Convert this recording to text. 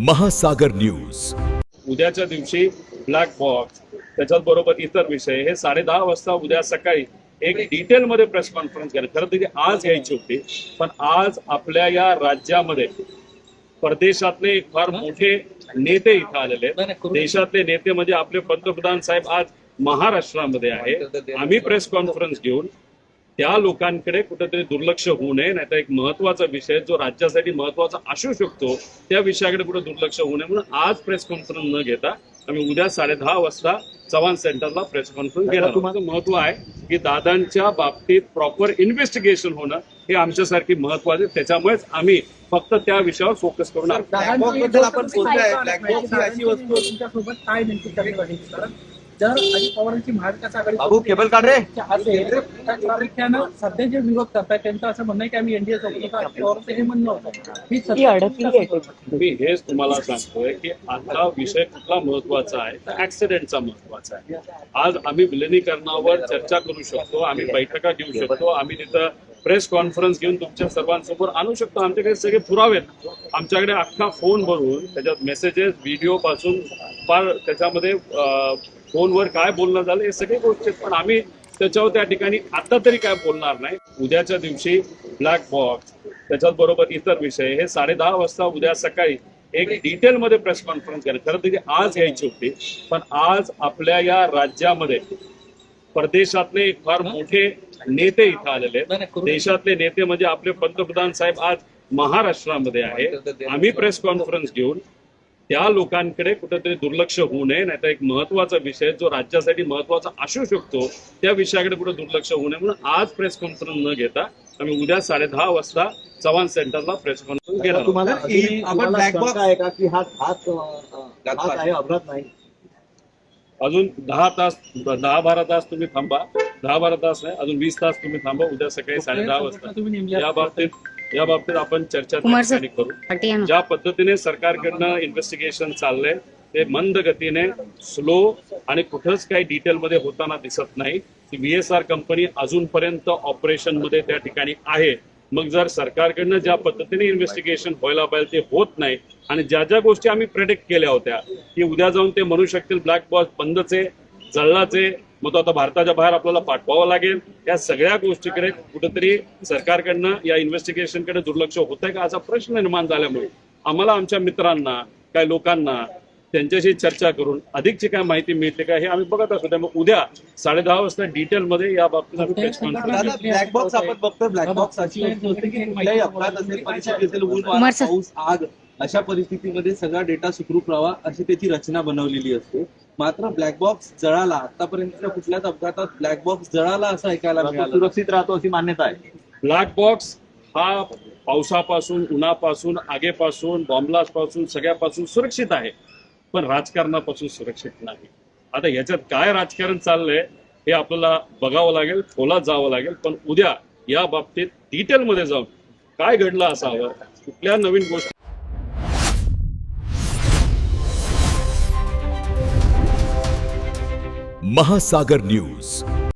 महासागर न्यूज. उद्याच्या दिवशी ब्लॅक बॉक्स त्याच्याच बरोबर इतर विषय हे 10:30 वाजता उद्या सकाळी एक डिटेल मध्ये प्रेस कॉन्फरन्स घ्या. खरं तर ती आज यायची होती, पण आज आपल्या या राज्यामध्ये परदेशातले फार मोठे नेते इथं आलेले आहेत. देशातले नेते म्हणजे आपले पंतप्रधान साहेब आज महाराष्ट्रामध्ये आहे. आम्ही प्रेस कॉन्फरन्स घेऊन त्या लोकांकडे कुठेतरी दुर्लक्ष होऊ नये, नाहीतर एक महत्वाचा विषय जो राज्यासाठी महत्वाचा असू शकतो त्या विषयाकडे कुठे दुर्लक्ष होऊ नये म्हणून आज प्रेस कॉन्फरन्स न घेता आम्ही उद्या 10:30 वाजता चव्हाण सेंटरला प्रेस कॉन्फरन्स घेणार. तुम्हाला महत्व आहे की दादांच्या बाबतीत प्रॉपर इन्व्हेस्टिगेशन होणं हे आमच्यासाठी महत्वाचं आहे. त्याच्यामुळेच आम्ही फक्त त्या विषयावर फोकस करून जर अजित पवारांची महाविकास आघाडी सध्या जे विरोध करतायत त्यांचं असं म्हणणं आहे की आम्ही एनडीए पवारांचं हे म्हणणं होतं. मी हेच तुम्हाला सांगतोय की आता विषय कुठला महत्वाचा आहे तर ऍक्सिडेंटचा महत्वाचा आहे. आज आम्ही विलिनीकरणावर चर्चा करू शकतो, आम्ही बैठका घेऊ शकतो, आम्ही तिथं प्रेस कॉन्फरन्स घेऊन तुमच्या सर्वांसमोर आणू शकतो. आमच्याकडे सगळे पुरावे आहेत. आमच्याकडे अख्खा फोन भरून त्याच्यात मेसेजेस व्हिडिओ पासून फार त्याच्यामध्ये फोनवर काय बोलणं झालं हे सगळे गोष्टी आहेत. पण आम्ही त्याच्यावर त्या ठिकाणी आता तरी काय बोलणार नाही. उद्याच्या दिवशी ब्लॅक बॉक्स त्याच्याच बरोबर इतर विषय हे 10:30 वाजता उद्या सकाळी एक डिटेल मध्ये प्रेस कॉन्फरन्स घ्या. खरं तर ती आज यायची होती, पण आज आपल्या या राज्यामध्ये परदेशातले फार मोठे नेते इथं आलेले आहेत. देशातले नेते म्हणजे आपले पंतप्रधान साहेब आज महाराष्ट्रामध्ये आहे. आम्ही प्रेस कॉन्फरन्स घेऊन त्या लोकांकडे कुठेतरी दुर्लक्ष होऊ नये, नाहीतर एक महत्वाचा विषय जो राज्यासाठी महत्वाचा असू शकतो त्या विषयाकडे कुठे दुर्लक्ष होऊ नये म्हणून आज प्रेस कॉन्फरन्स न घेता आम्ही उद्या 10:30 वाजता चव्हाण सेंटरला प्रेस कॉन्फरन्स घेणार. अजून 10-12 तास तुम्ही थांबा. 10-12 तास नाही, अजून 20 तास तुम्ही थांबा. उद्या सकाळी 10:30 वाजता या बाबतीत आपण चर्चा करू. ज्या पद्धतीने सरकारकडनं इन्व्हेस्टिगेशन चाललंय ते मंद गतीने, स्लो आणि कुठंच काही डिटेल मध्ये होताना दिसत नाही. VSR कंपनी अजूनपर्यंत ऑपरेशन मध्ये त्या ठिकाणी आहे. मग जर सरकारकडनं ज्या पद्धतीने इन्व्हेस्टिगेशन व्हायला पाहिजे ते होत नाही आणि ज्या ज्या गोष्टी आम्ही प्रेडिक्ट केल्या होत्या की उद्या जाऊन ते म्हणू शकतील ब्लॅक बॉक्स बंदच आहे, जळलाच आहे, मग तो आता भारताच्या बाहेर आपल्याला पाठवावं लागेल, या सगळ्या गोष्टीकडे कुठेतरी सरकारकडनं या इन्व्हेस्टिगेशनकडे दुर्लक्ष होत आहे का असा प्रश्न निर्माण झाल्यामुळे आम्हाला आमच्या मित्रांना काही लोकांना त्यांच्याशी चर्चा करून अधिकची काय माहिती मिळते का हे आम्ही बघत असतो. त्यामुळे उद्या 10:30 वाजता डिटेल मध्ये या बाबतीत आम्ही प्रेस कॉन्फरन्स. ब्लॅक बॉक्स आपण बघतो, ब्लॅक बॉक्स अशी कुठल्याही अपघात असेल, परिस्थिती असेल, ऊन वारा पाऊस आग अशा परिस्थितीमध्ये सगळा डेटा सुखरूप राहावा अशी त्याची रचना बनवलेली असते. मात्र ब्लॅक बॉक्स जळाला, आतापर्यंतच्या कुठल्याच अपघातात ब्लॅक बॉक्स जळाला असं ऐकायला मिळालं. सुरक्षित राहतो अशी मान्यता आहे. ब्लॅक बॉक्स हा पावसापासून, उन्हापासून, आगेपासून, बॉम्बलास्ट पासून सगळ्यापासून सुरक्षित आहे, पण राजकारणापासून सुरक्षित नाही. आता ह्याच्यात काय राजकारण चाललंय हे आपल्याला बघावं लागेल, खोलात जावं लागेल. पण उद्या या बाबतीत डिटेलमध्ये जाऊन काय घडलं असावं, कुठल्या नवीन गोष्टी. महासागर न्यूज.